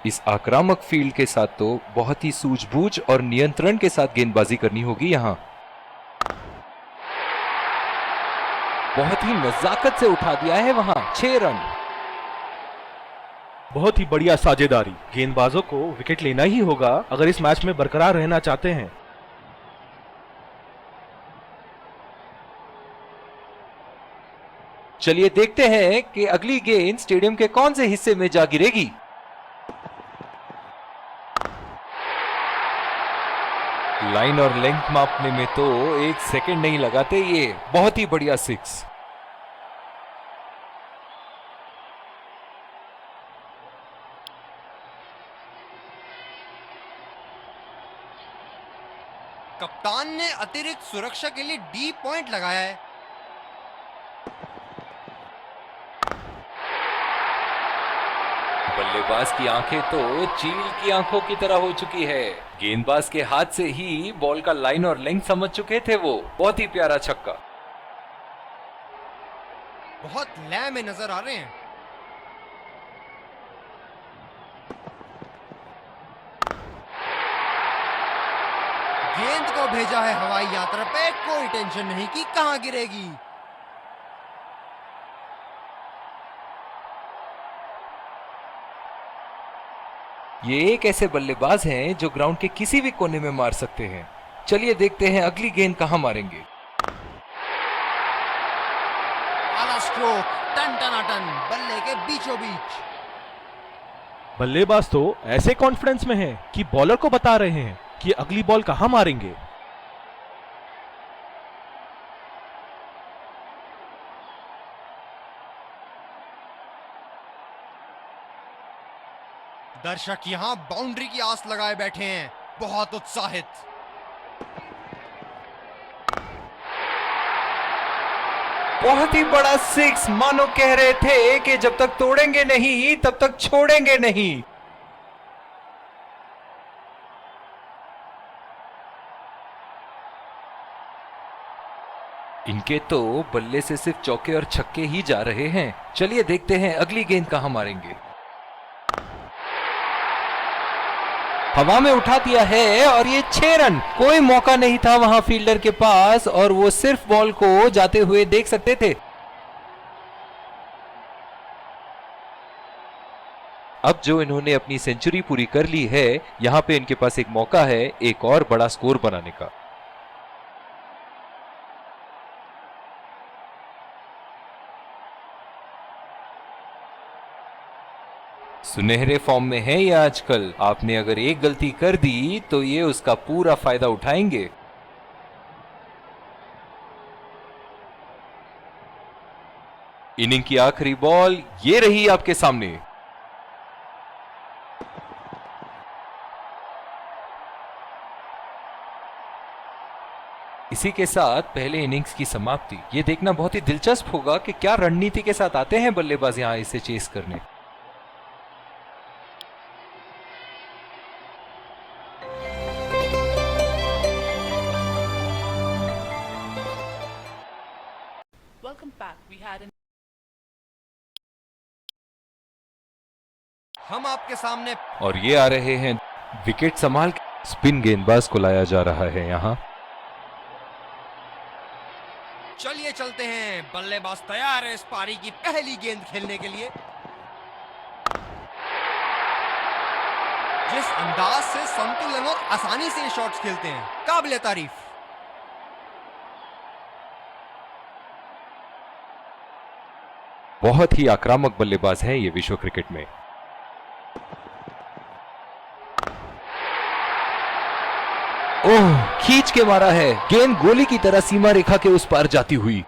इस आक्रामक फील्ड के साथ तो बहुत ही सूझबूझ और नियंत्रण के साथ गेंदबाजी करनी होगी यहाँ। बहुत ही नजाकत से उठा दिया है वहां, 6 रन। बहुत ही बढ़िया साझेदारी। गेंदबाजों को विकेट लेना ही होगा अगर इस मैच में बरकरार रहना चाहते हैं। चलिए देखते हैं कि अगली गेंद स्टेडियम के कौन से हिस्से में जा गिरेगी। लाइन और लेंथ मापने में तो 1 सेकंड नहीं लगाते ये। बहुत ही बढ़िया 6। कप्तान ने अतिरिक्त सुरक्षा के लिए डी पॉइंट लगाया है। बल्लेबाज की आंखें तो चील की आंखों की तरह हो चुकी है। गेंदबाज के हाथ से ही बॉल का लाइन और लेंथ समझ चुके थे वो। बहुत ही प्यारा छक्का। बहुत लय में नजर आ रहे हैं। गेंद को भेजा है हवाई यात्रा पे, कोई टेंशन नहीं कि कहां गिरेगी। ये एक ऐसे बल्लेबाज हैं जो ग्राउंड के किसी भी कोने में मार सकते हैं। चलिए देखते हैं अगली गेंद कहां मारेंगे। आला स्ट्रोक, टन टनाटन, बल्ले के बीचों बीच। बल्लेबाज तो ऐसे कॉन्फिडेंस में है कि बॉलर को बता रहे हैं कि अगली बॉल कहां मारेंगे। दर्शक यहां बाउंड्री की आस लगाए बैठे हैं, बहुत उत्साहित। बहुत ही बड़ा 6। मानो कह रहे थे कि जब तक तोड़ेंगे नहीं तब तक छोड़ेंगे नहीं। इनके तो बल्ले से सिर्फ चौके और छक्के ही जा रहे हैं। चलिए देखते हैं अगली गेंद कहां मारेंगे। हवा में उठा दिया है और ये 6 रन। कोई मौका नहीं था वहां फील्डर के पास और वो सिर्फ बॉल को जाते हुए देख सकते थे। अब जो इन्होंने अपनी सेंचुरी पूरी कर ली है, यहां पे इनके पास एक मौका है एक और बड़ा स्कोर बनाने का। सुनहरे फॉर्म में है ये आजकल। आपने अगर एक गलती कर दी तो ये उसका पूरा फायदा उठाएंगे। इनिंग की आखिरी बॉल ये रही आपके सामने। इसी के साथ पहले इनिंग्स की समाप्ति। ये देखना बहुत ही दिलचस्प होगा कि क्या रणनीति के साथ आते हैं बल्लेबाज यहां इसे चेस करने। हम आपके सामने और ये आ रहे हैं विकेट संभाल के। स्पिन गेंदबाज को लाया जा रहा है यहां। चलिए चलते हैं। बल्लेबाज तैयार है इस पारी की पहली गेंद खेलने के लिए। जिस अंदाज से संतुलन और आसानी से ये शॉट्स खेलते हैं, काबिले तारीफ। बहुत ही आक्रामक बल्लेबाज है ये विश्व क्रिकेट में। ओह, खींच के मारा है। गेंद गोली की तरह सीमा रेखा के उस पार जाती हुई।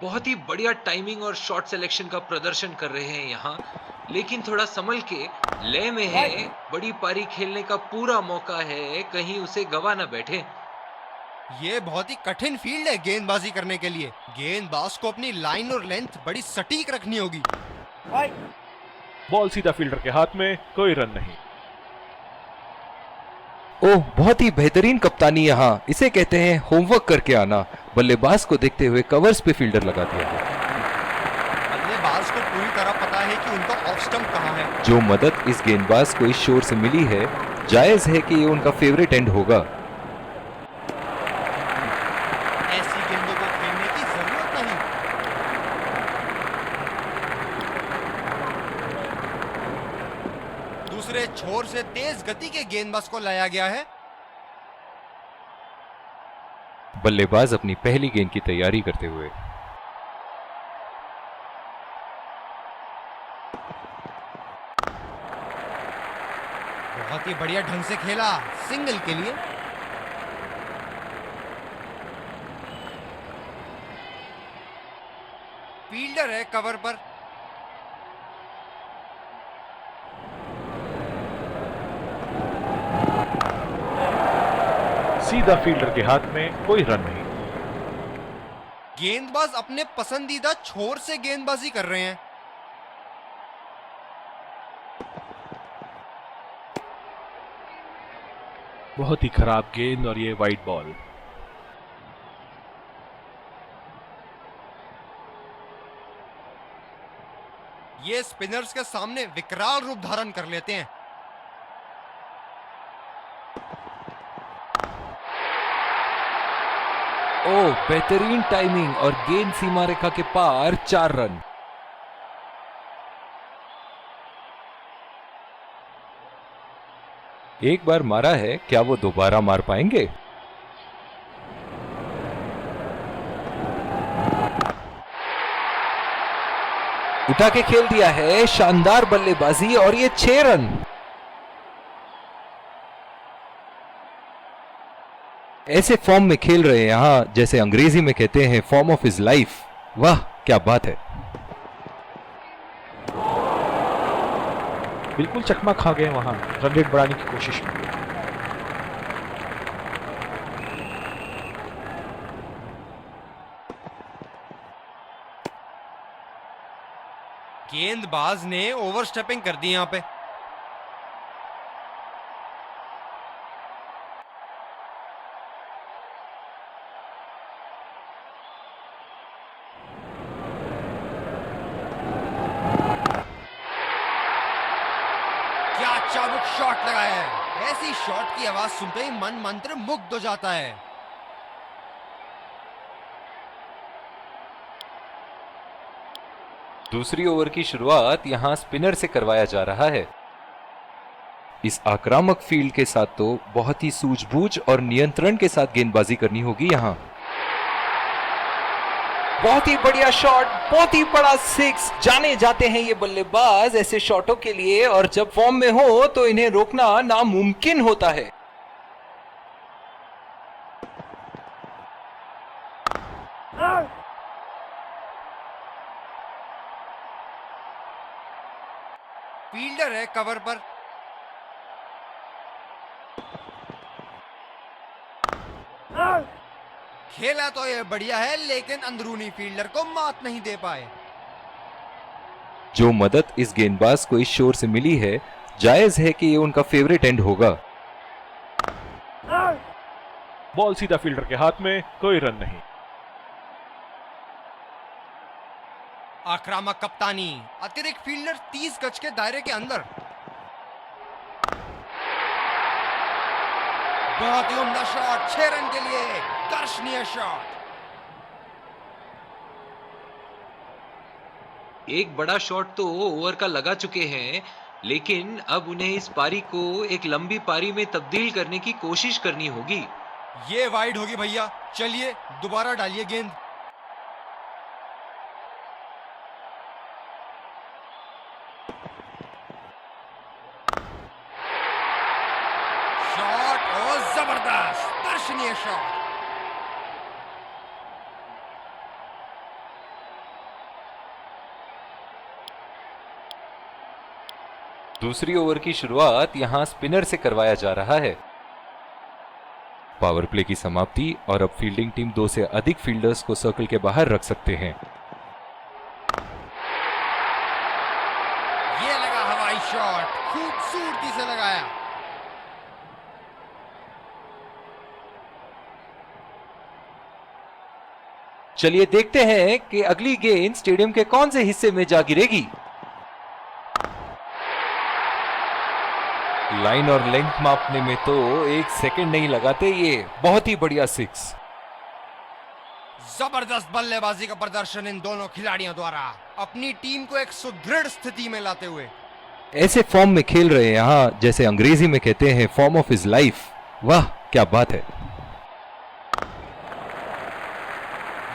बहुत ही बढ़िया टाइमिंग और शॉट सिलेक्शन का प्रदर्शन कर रहे हैं यहां, लेकिन थोड़ा संभल के। लय में है, बड़ी पारी खेलने का पूरा मौका है, कहीं उसे गवा ना बैठे। ये बहुत ही कठिन फील्ड है गेंदबाजी करने के लिए। गेंदबाज को अपनी लाइन और लेंथ बड़ी सटीक रखनी होगी। बॉल सीधा फील्डर के हाथ में, कोई रन नहीं। ओह, बहुत ही बेहतरीन कप्तानी यहां। इसे कहते हैं होमवर्क करके आना। बल्लेबाज को देखते हुए कवर्स पे फील्डर लगा दिया है। गेंदबाज को पूरी तरह पता है कि उनका ऑफ स्टंप कहाँ है। जो मदद इस गेंदबाज को इस शोर से मिली है, जायज है कि ये उनका फेवरेट एंड होगा। ऐसी गेंदों को खेलने की जरूरत नहीं। दूसरे छोर से तेज गति के गेंदबाज को लाया गया है। बल्लेबाज अपनी पहली गेंद की तैयारी करते हुए। बहुत ही बढ़िया ढंग से खेला, सिंगल के लिए। फील्डर है कवर पर। सीधा फील्डर के हाथ में, कोई रन नहीं। गेंदबाज अपने पसंदीदा छोर से गेंदबाजी कर रहे हैं। बहुत ही खराब गेंद और ये वाइड बॉल। ये स्पिनर्स के सामने विकराल रूप धारण कर लेते हैं। ओह, बेहतरीन टाइमिंग और गेंद सीमा रेखा के पार, 4 रन। एक बार मारा है, क्या वो दोबारा मार पाएंगे? उठा के खेल दिया है, शानदार बल्लेबाजी और ये 6 रन। ऐसे फॉर्म में खेल रहे हैं यहां, जैसे अंग्रेजी में कहते हैं फॉर्म ऑफ हिज लाइफ। वाह, क्या बात है। बिल्कुल चकमा खा गए वहां रन रेट बढ़ाने की कोशिश में। गेंदबाज ने ओवरस्टेपिंग कर दी यहां पे। क्या चाबुक शॉट लगाया है। ऐसी शॉट की आवाज सुनते ही मन मंत्र मुग्ध हो जाता है। दूसरी ओवर की शुरुआत यहां स्पिनर से करवाया जा रहा है। इस आक्रामक फील्ड के साथ तो बहुत ही सूझबूझ और नियंत्रण के साथ गेंदबाजी करनी होगी यहां। बहुत ही बढ़िया शॉट, बहुत ही बड़ा 6। जाने जाते हैं ये बल्लेबाज ऐसे शॉटों के लिए, और जब फॉर्म में हो तो इन्हें रोकना नामुमकिन होता है। फील्डर है कवर पर। खेला तो ये बढ़िया है, लेकिन अंदरूनी फील्डर को मात नहीं दे पाए। जो मदद इस गेंदबाज को इस शोर से मिली है, जायज है कि ये उनका फेवरेट एंड होगा। बॉल सीधा फील्डर के हाथ में, कोई रन नहीं। आक्रामक कप्तानी, अतिरिक्त फील्डर 30 गज के दायरे के अंदर। बहुत ही उम्दा शॉट, 6 रन के लिए दर्शनीय शॉट। एक बड़ा शॉट तो ओवर का लगा चुके हैं, लेकिन अब उन्हें इस पारी को एक लंबी पारी में तब्दील करने की कोशिश करनी होगी। ये वाइड होगी भैया, चलिए दोबारा डालिए गेंद। शॉट और जबरदस्त दर्शनीय शॉट। दूसरी ओवर की शुरुआत यहां स्पिनर से करवाया जा रहा है। पावर प्ले की समाप्ति, और अब फील्डिंग टीम 2 से अधिक फील्डर्स को सर्कल के बाहर रख सकते हैं। ये लगा हवाई शॉट, खूबसूरती से लगाया। चलिए देखते हैं कि अगली गेंद स्टेडियम के कौन से हिस्से में जा गिरेगी। लाइन और लेंथ मापने में तो 1 सेकंड नहीं लगाते ये। बहुत ही बढ़िया 6। जबरदस्त बल्लेबाजी का प्रदर्शन इन दोनों खिलाड़ियों द्वारा अपनी टीम को एक सुदृढ़ स्थिति में लाते हुए। ऐसे फॉर्म में खेल रहे हैं यहाँ, जैसे अंग्रेजी में कहते हैं फॉर्म ऑफ हिज लाइफ। वाह क्या बात है।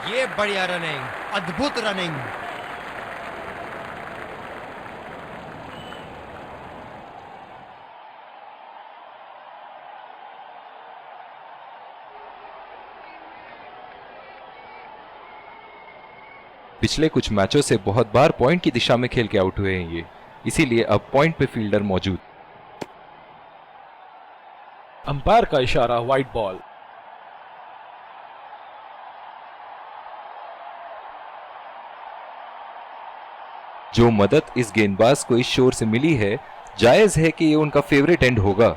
ये बढ़िया रनिंग, अद्भुत रनिंग। पिछले कुछ मैचों से बहुत बार पॉइंट की दिशा में खेल के आउट हुए हैं ये, इसीलिए अब पॉइंट पे फील्डर मौजूद। अंपायर का इशारा, वाइड बॉल। जो मदद इस गेंदबाज को इस शोर से मिली है, जायज है कि ये उनका फेवरेट एंड होगा।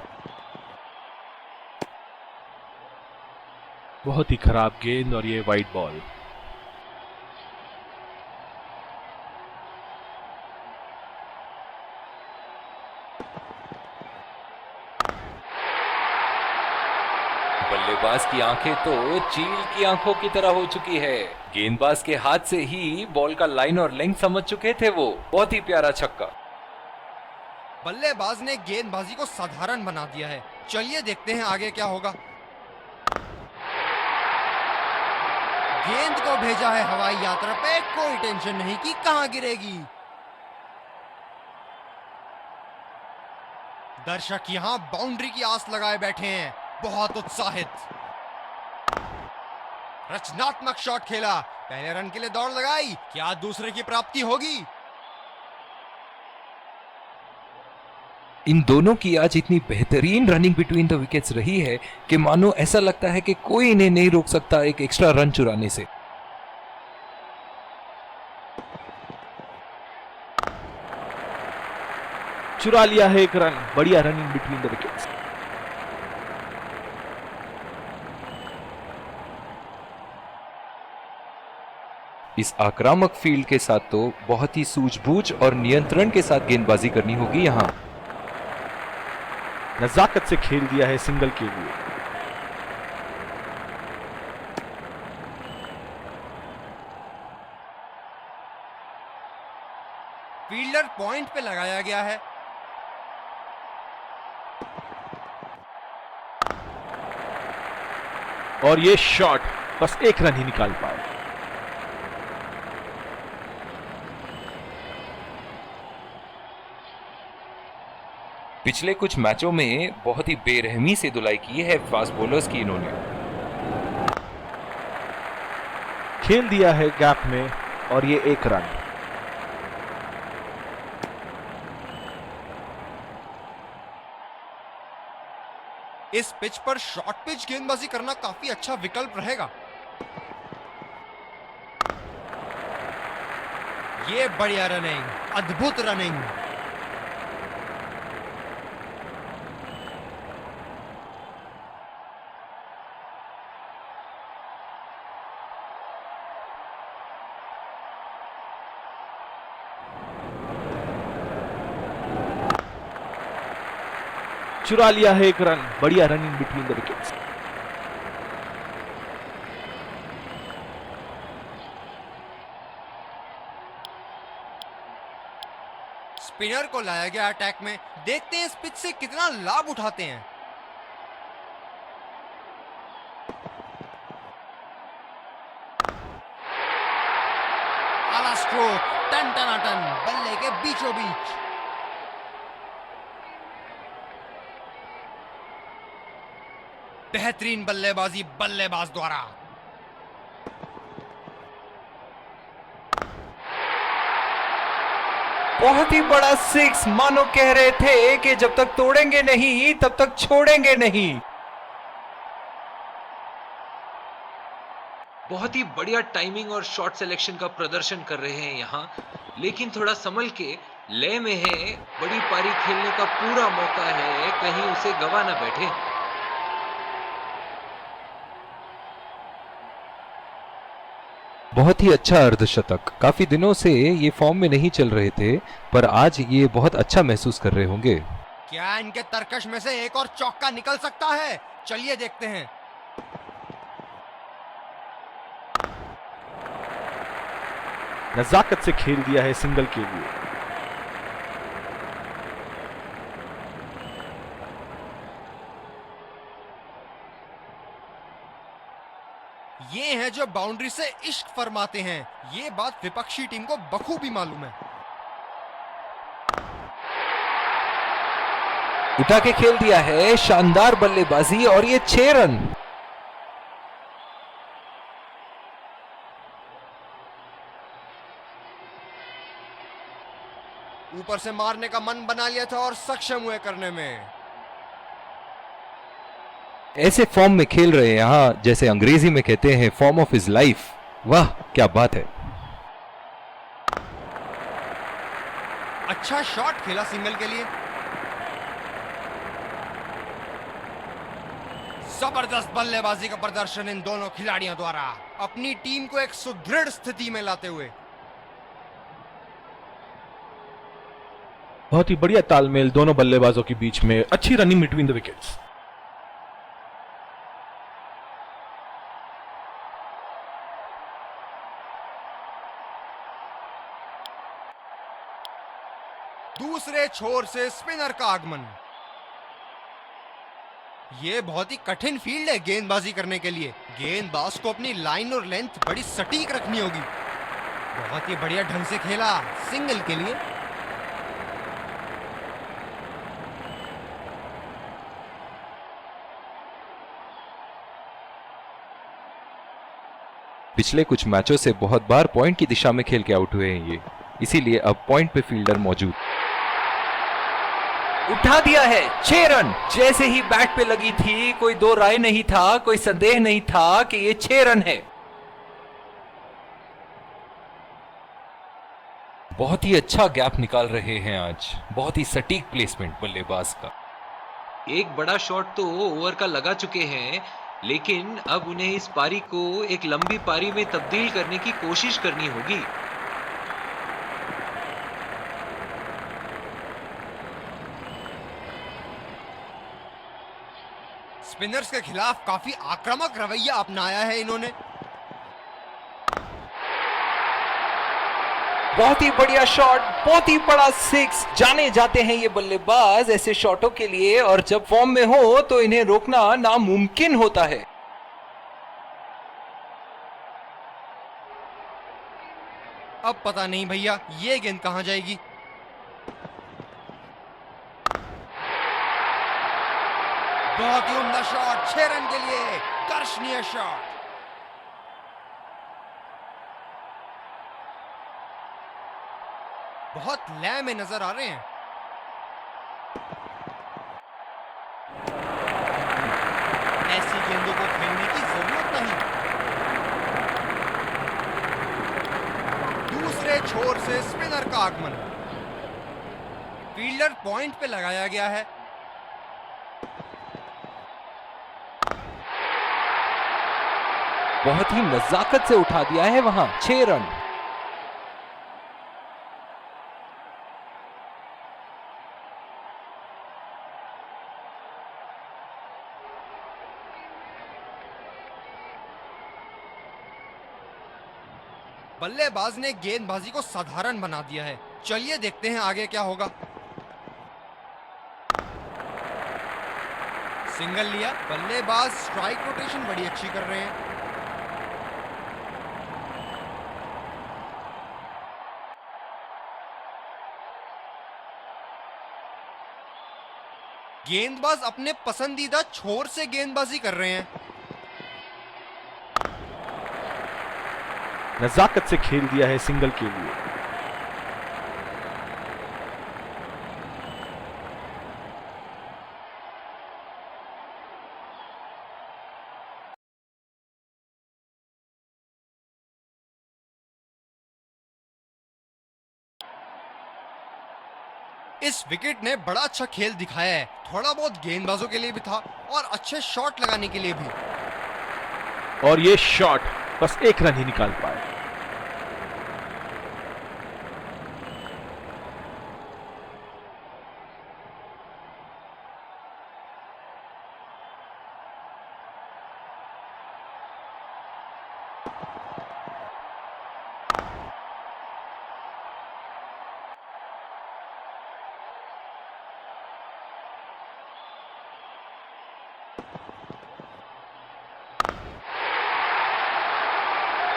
बहुत ही खराब गेंद और ये वाइड बॉल। बल्लेबाज की आंखें तो चील की आंखों की तरह हो चुकी है। गेंदबाज के हाथ से ही बॉल का लाइन और लेंथ समझ चुके थे वो। बहुत ही प्यारा छक्का। बल्लेबाज ने गेंदबाजी को साधारण बना दिया है। चलिए देखते हैं आगे क्या होगा। गेंद को भेजा है हवाई यात्रा पे, कोई टेंशन नहीं कि कहां गिरेगी। दर्शक यहां बाउंड्री की आस लगाए बैठे हैं, बहुत उत्साहित। रचनात्मक शॉट खेला, पहले रन के लिए दौड़ लगाई, क्या दूसरे की प्राप्ति होगी। इन दोनों की आज इतनी बेहतरीन रनिंग बिटवीन द विकेट्स रही है कि मानो ऐसा लगता है कि कोई इन्हें नहीं रोक सकता एक एक्स्ट्रा रन चुराने से। चुरा लिया है एक रन। बढ़िया रनिंग बिटवीन द विकेट्स। इस आक्रामक फील्ड के साथ तो बहुत ही सूझबूझ और नियंत्रण के साथ गेंदबाजी करनी होगी यहां। नजाकत से खेल दिया है सिंगल के लिए। फील्डर पॉइंट पे लगाया गया है। और ये शॉट बस एक रन ही निकाल पाए। पिछले कुछ मैचों में बहुत ही बेरहमी से धुलाई की है फास्ट बॉलर्स की इन्होंने। खेल दिया है गैप में और ये एक रन। इस पिच पर शॉर्ट पिच गेंदबाजी करना काफी अच्छा विकल्प रहेगा। ये बढ़िया रनिंग, अद्भुत रनिंग। चुरा लिया है एक रन। बढ़िया running between the wickets. Spinner को लाया गया अटैक में, देखते हैं इस पिच से कितना लाभ उठाते हैं। आला स्ट्रोक, टन टनाटन, बल्ले के बीचों बीच। बेहतरीन बल्लेबाजी बल्लेबाज द्वारा। बहुत ही बड़ा 6, मानो कह रहे थे कि जब तक तोड़ेंगे नहीं तब तक छोड़ेंगे नहीं। बहुत ही बढ़िया टाइमिंग और शॉट सिलेक्शन का प्रदर्शन कर रहे हैं यहाँ, लेकिन थोड़ा संभल के। लय में है, बड़ी पारी खेलने का पूरा मौका है, कहीं उसे गवा ना बैठे। बहुत ही अच्छा अर्धशतक। काफी दिनों से ये फॉर्म में नहीं चल रहे थे, पर आज ये बहुत अच्छा महसूस कर रहे होंगे। क्या इनके तरकश में से एक और चौका निकल सकता है? चलिए देखते हैं। नजाकत से खेल दिया है सिंगल के लिए। ये हैं जो बाउंड्री से इश्क फरमाते हैं। ये बात विपक्षी टीम को बखूबी मालूम है। उठा के खेल दिया है, शानदार बल्लेबाजी, और ये 6 रन। ऊपर से मारने का मन बना लिया था और सक्षम हुए करने में। ऐसे फॉर्म में खेल रहे हैं यहाँ, जैसे अंग्रेजी में कहते हैं फॉर्म ऑफ हिज लाइफ। वाह क्या बात है। अच्छा शॉट खेला सिंगल के लिए। जबरदस्त बल्लेबाजी का प्रदर्शन इन दोनों खिलाड़ियों द्वारा, अपनी टीम को एक सुदृढ़ स्थिति में लाते हुए। बहुत ही बढ़िया तालमेल दोनों बल्लेबाजों के बीच में। अच्छी रनिंग बिटवीन द विकेट्स। दूसरे छोर से स्पिनर का आगमन। ये बहुत ही कठिन फील्ड है गेंदबाजी करने के लिए। गेंदबाज को अपनी लाइन और लेंथ बड़ी सटीक रखनी होगी। बहुत ही बढ़िया ढंग से खेला सिंगल के लिए। पिछले कुछ मैचों से बहुत बार पॉइंट की दिशा में खेल के आउट हुए हैं ये, इसीलिए अब पॉइंट पे फील्डर मौजूद। उठा दिया है 6 रन। जैसे ही बैट पे लगी थी, कोई दो राय नहीं था, कोई संदेह नहीं था कि ये 6 रन है। बहुत ही अच्छा गैप निकाल रहे हैं आज। बहुत ही सटीक प्लेसमेंट बल्लेबाज का। एक बड़ा शॉट तो ओवर का लगा चुके हैं, लेकिन अब उन्हें इस पारी को एक लंबी पारी में तब्दील करने की कोशिश करनी होगी। स्पिनर्स के खिलाफ काफी आक्रामक रवैया अपनाया है इन्होंने। बहुत ही बढ़िया शॉट, बहुत ही बड़ा 6। जाने जाते हैं ये बल्लेबाज ऐसे शॉटों के लिए, और जब फॉर्म में हो तो इन्हें रोकना नामुमकिन होता है। अब पता नहीं भैया ये गेंद कहां जाएगी। बहुत ही उम्दा शॉट 6 रन के लिए। दर्शनीय शॉट। बहुत लय में नजर आ रहे हैं। ऐसी गेंदों को खेलने की जरूरत नहीं। दूसरे छोर से स्पिनर का आगमन। फील्डर पॉइंट पे लगाया गया है। बहुत ही नजाकत से उठा दिया है वहां 6 रन। बल्लेबाज ने गेंदबाजी को साधारण बना दिया है। चलिए देखते हैं आगे क्या होगा। सिंगल लिया। बल्लेबाज स्ट्राइक रोटेशन बड़ी अच्छी कर रहे हैं। गेंदबाज अपने पसंदीदा छोर से गेंदबाजी कर रहे हैं। नजाकत से खेल दिया है सिंगल के लिए। इस विकेट ने बड़ा अच्छा खेल दिखाया है। थोड़ा बहुत गेंदबाजों के लिए भी था और अच्छे शॉट लगाने के लिए भी। और ये शॉट बस 1 रन ही निकाल पाए।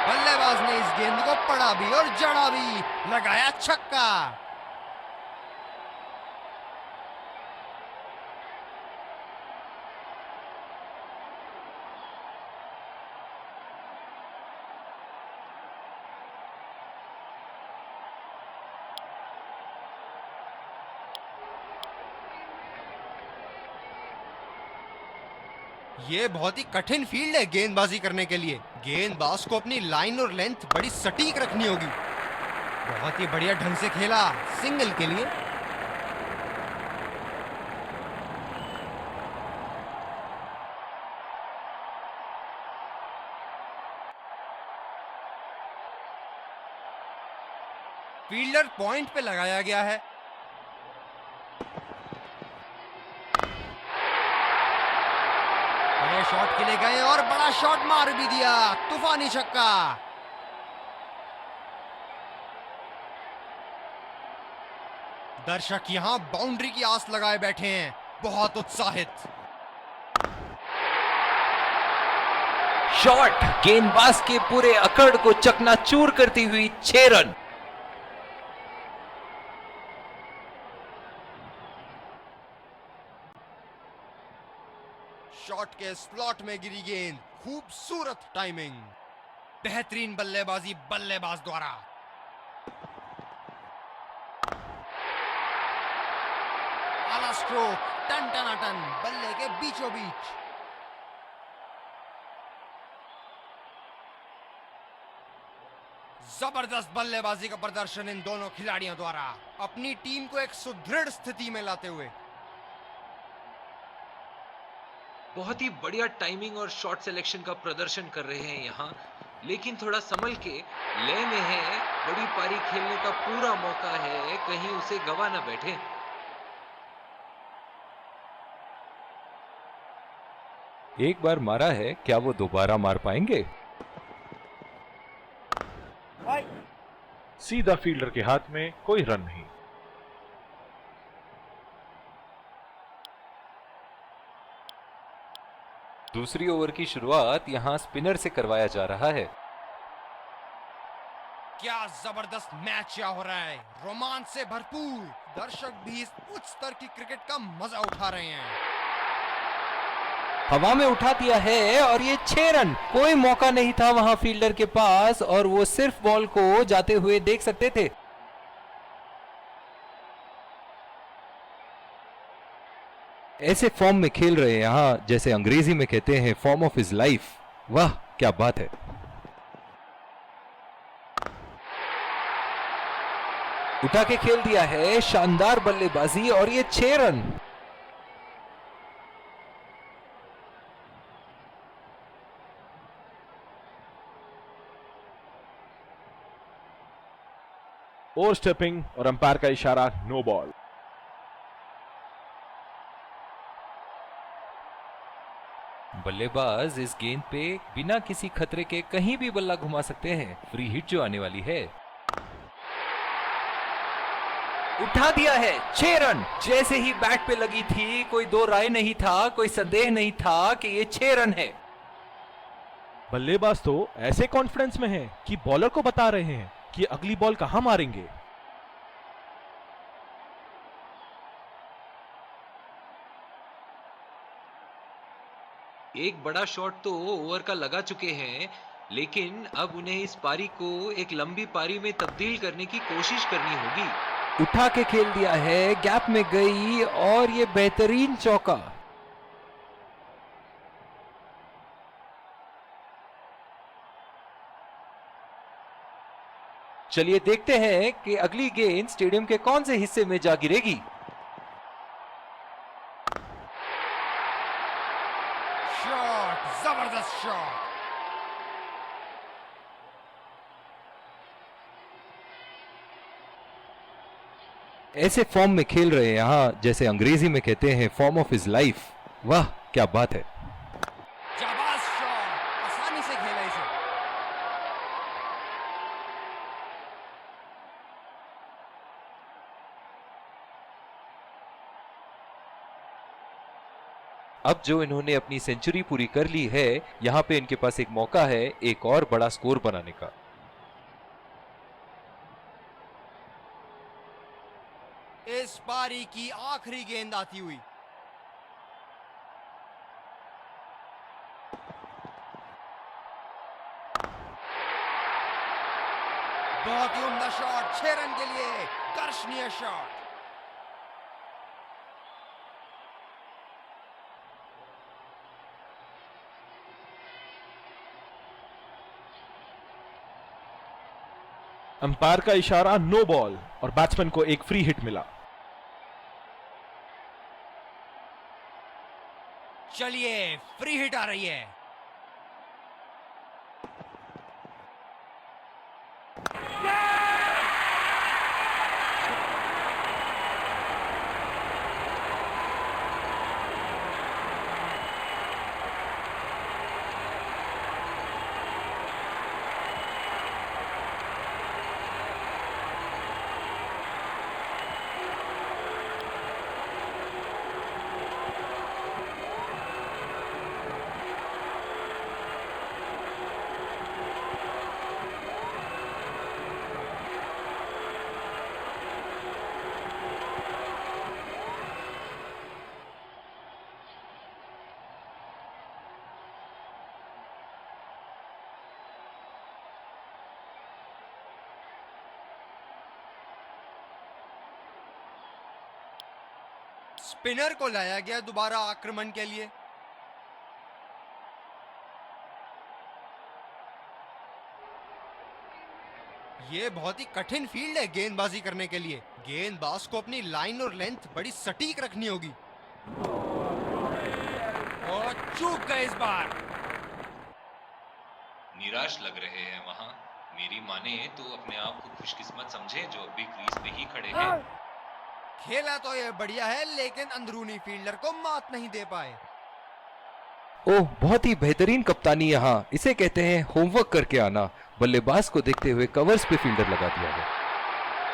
बल्लेबाज ने इस गेंद को पड़ा भी और जड़ा भी, लगाया छक्का। ये बहुत ही कठिन फील्ड है गेंदबाजी करने के लिए। गेंदबाज को अपनी लाइन और लेंथ बड़ी सटीक रखनी होगी। बहुत ही बढ़िया ढंग से खेला, सिंगल के लिए। फील्डर पॉइंट पे लगाया गया है। बड़े शॉट के लिए गए और बड़ा शॉट मार भी दिया, तूफानी छक्का। दर्शक यहां बाउंड्री की आस लगाए बैठे हैं, बहुत उत्साहित। शॉट गेंदबाज के पूरे अकड़ को चकनाचूर करती हुई 6 रन। शॉट के स्लॉट में गिरी गेंद, खूबसूरत टाइमिंग, बेहतरीन बल्लेबाजी बल्लेबाज द्वारा। आला स्ट्रोक, टन टनाटन, बल्ले के बीचों बीच। जबरदस्त बल्लेबाजी का प्रदर्शन इन दोनों खिलाड़ियों द्वारा, अपनी टीम को एक सुदृढ़ स्थिति में लाते हुए। बहुत ही बढ़िया टाइमिंग और शॉट सिलेक्शन का प्रदर्शन कर रहे हैं यहाँ, लेकिन थोड़ा संभल के, लय में है, बड़ी पारी खेलने का पूरा मौका है, कहीं उसे गवा ना बैठे। एक बार मारा है, क्या वो दोबारा मार पाएंगे? सीधा फील्डर के हाथ में, कोई रन नहीं। दूसरी ओवर की शुरुआत यहां स्पिनर से करवाया जा रहा है। क्या जबरदस्त मैच यहाँ हो रहा है, रोमांच से भरपूर। दर्शक भी इस उच्च स्तर की क्रिकेट का मजा उठा रहे हैं। हवा में उठा दिया है और ये 6 रन। कोई मौका नहीं था वहां फील्डर के पास और वो सिर्फ बॉल को जाते हुए देख सकते थे। ऐसे फॉर्म में खेल रहे हैं यहां, जैसे अंग्रेजी में कहते हैं फॉर्म ऑफ हिज लाइफ। वाह क्या बात है। उठा के खेल दिया है, शानदार बल्लेबाजी और ये 6 रन। ओवर स्टेपिंग और अंपायर का इशारा, नो बॉल। बल्लेबाज इस गेंद पे बिना किसी खतरे के कहीं भी बल्ला घुमा सकते हैं। फ्री हिट जो आने वाली है। उठा दिया है, 6 रन। जैसे ही बैट पे लगी थी, कोई दो राय नहीं था, कोई संदेह नहीं था कि ये 6 रन है। बल्लेबाज तो ऐसे कॉन्फिडेंस में है कि बॉलर को बता रहे हैं कि अगली बॉल कहां मारेंगे। एक बड़ा शॉट तो ओवर का लगा चुके हैं, लेकिन अब उन्हें इस पारी को एक लंबी पारी में तब्दील करने की कोशिश करनी होगी। उठा के खेल दिया है, गैप में गई और ये बेहतरीन चौका। चलिए देखते हैं कि अगली गेंद स्टेडियम के कौन से हिस्से में जा गिरेगी। शॉट, जबरदस्त शॉट। ऐसे फॉर्म में खेल रहे हैं यहां, जैसे अंग्रेजी में कहते हैं फॉर्म ऑफ हिज लाइफ। वाह क्या बात है। जाबाज शॉट, आसानी से खेला इसे। अब जो इन्होंने अपनी सेंचुरी पूरी कर ली है, यहाँ पे इनके पास एक मौका है एक और बड़ा स्कोर बनाने का। इस पारी की आखिरी गेंद आती हुई। बहुत ही उम्दा शॉट, 6 रन के लिए दर्शनीय शॉट। अंपायर का इशारा नो बॉल और बैट्समैन को एक फ्री हिट मिला। चलिए फ्री हिट आ रही है। स्पिनर को लाया गया दोबारा आक्रमण के लिए। ये बहुत ही कठिन फील्ड है गेंदबाजी करने के लिए। गेंदबाज को अपनी लाइन और लेंथ बड़ी सटीक रखनी होगी। और चूक गए इस बार। निराश लग रहे हैं वहां। मेरी माने तो अपने आप को खुशकिस्मत समझे जो अभी क्रीज पे ही खड़े हैं। खेला तो ये बढ़िया है, लेकिन अंदरूनी फील्डर को मात नहीं दे पाए। ओह, बहुत ही बेहतरीन कप्तानी यहाँ। इसे कहते हैं होमवर्क करके आना। बल्लेबाज को देखते हुए कवर्स पे फील्डर लगा दिया है।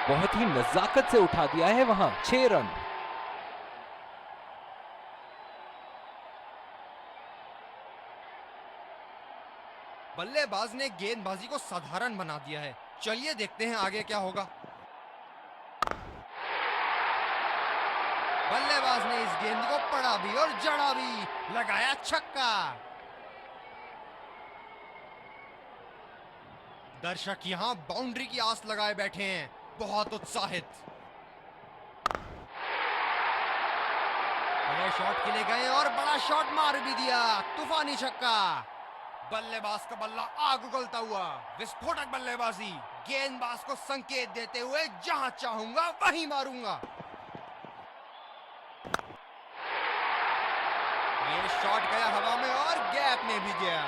बहुत ही नजाकत से उठा दिया है वहां। 6 रन। बल्लेबाज ने गेंदबाजी को साधारण बना दिया है। चलिए देखते हैं आगे क्या होगा। बल्लेबाज ने इस गेंद को पड़ा भी और जड़ा भी, लगाया छक्का। दर्शक यहां बाउंड्री की आस लगाए बैठे हैं, बहुत उत्साहित। बड़े शॉट के लिए गए और बड़ा शॉट मार भी दिया, तूफानी छक्का। बल्लेबाज का बल्ला आग उगलता हुआ, विस्फोटक बल्लेबाजी। गेंदबाज को संकेत देते हुए जहां चाहूंगा वहीं मारूंगा। ये शॉट गया हवा में और गैप में भी गया।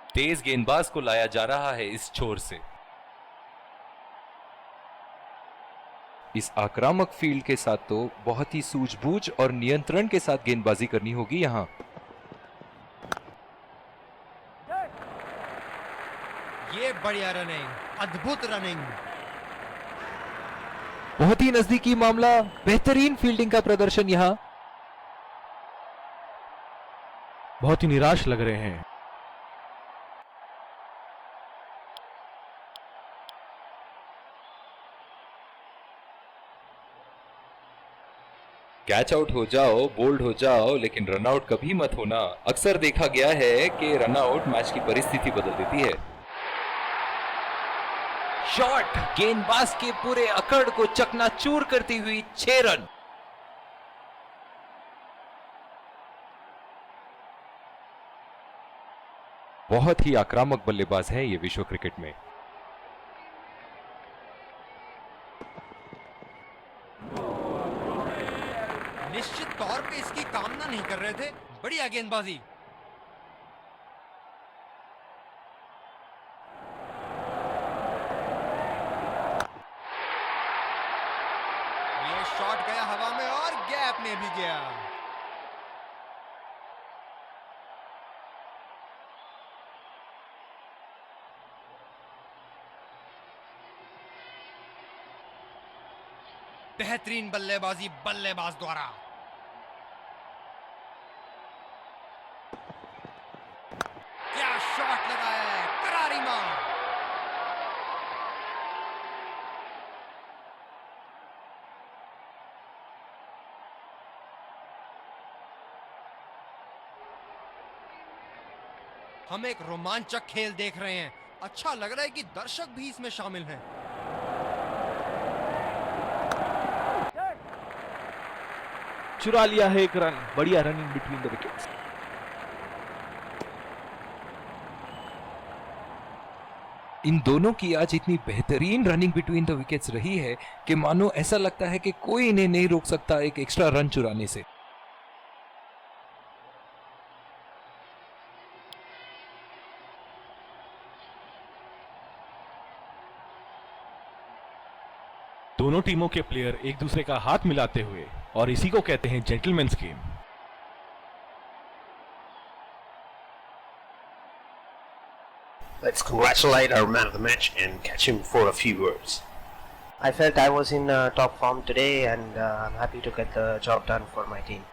तेज गेंदबाज को लाया जा रहा है इस छोर से। इस आक्रामक फील्ड के साथ तो बहुत ही सूझबूझ और नियंत्रण के साथ गेंदबाजी करनी होगी यहां। ये बढ़िया रनिंग, अद्भुत रनिंग। बहुत ही नजदीकी मामला। बेहतरीन फील्डिंग का प्रदर्शन यहां। बहुत ही निराश लग रहे हैं। कैच आउट हो जाओ, बोल्ड हो जाओ, लेकिन रन आउट कभी मत होना। अक्सर देखा गया है कि रन आउट मैच की परिस्थिति बदल देती है। शॉट गेंदबाज के पूरे अकड़ को चकनाचूर करती हुई 6 रन। बहुत ही आक्रामक बल्लेबाज है ये विश्व क्रिकेट में। निश्चित तौर पे इसकी कामना नहीं कर रहे थे। बढ़िया गेंदबाजी। ये शॉट गया हवा में और गैप में भी गया। बेहतरीन बल्लेबाजी बल्लेबाज द्वारा। क्या शॉट लगाया है, करारी मार। हम एक रोमांचक खेल देख रहे हैं। अच्छा लग रहा है कि दर्शक भी इसमें शामिल हैं। चुरा लिया है एक रन, बढ़िया रनिंग बिटवीन द विकेट्स। इन दोनों की आज इतनी बेहतरीन रनिंग बिटवीन द विकेट्स रही है कि मानो ऐसा लगता है कि कोई इन्हें नहीं रोक सकता एक एक्स्ट्रा रन चुराने से। दोनों टीमों के प्लेयर एक दूसरे का हाथ मिलाते हुए, और इसी को कहते हैं gentleman's game. Let's congratulate our man of the match and catch him for a few words. I felt I was in top form today, and I'm happy to get the job done for my team.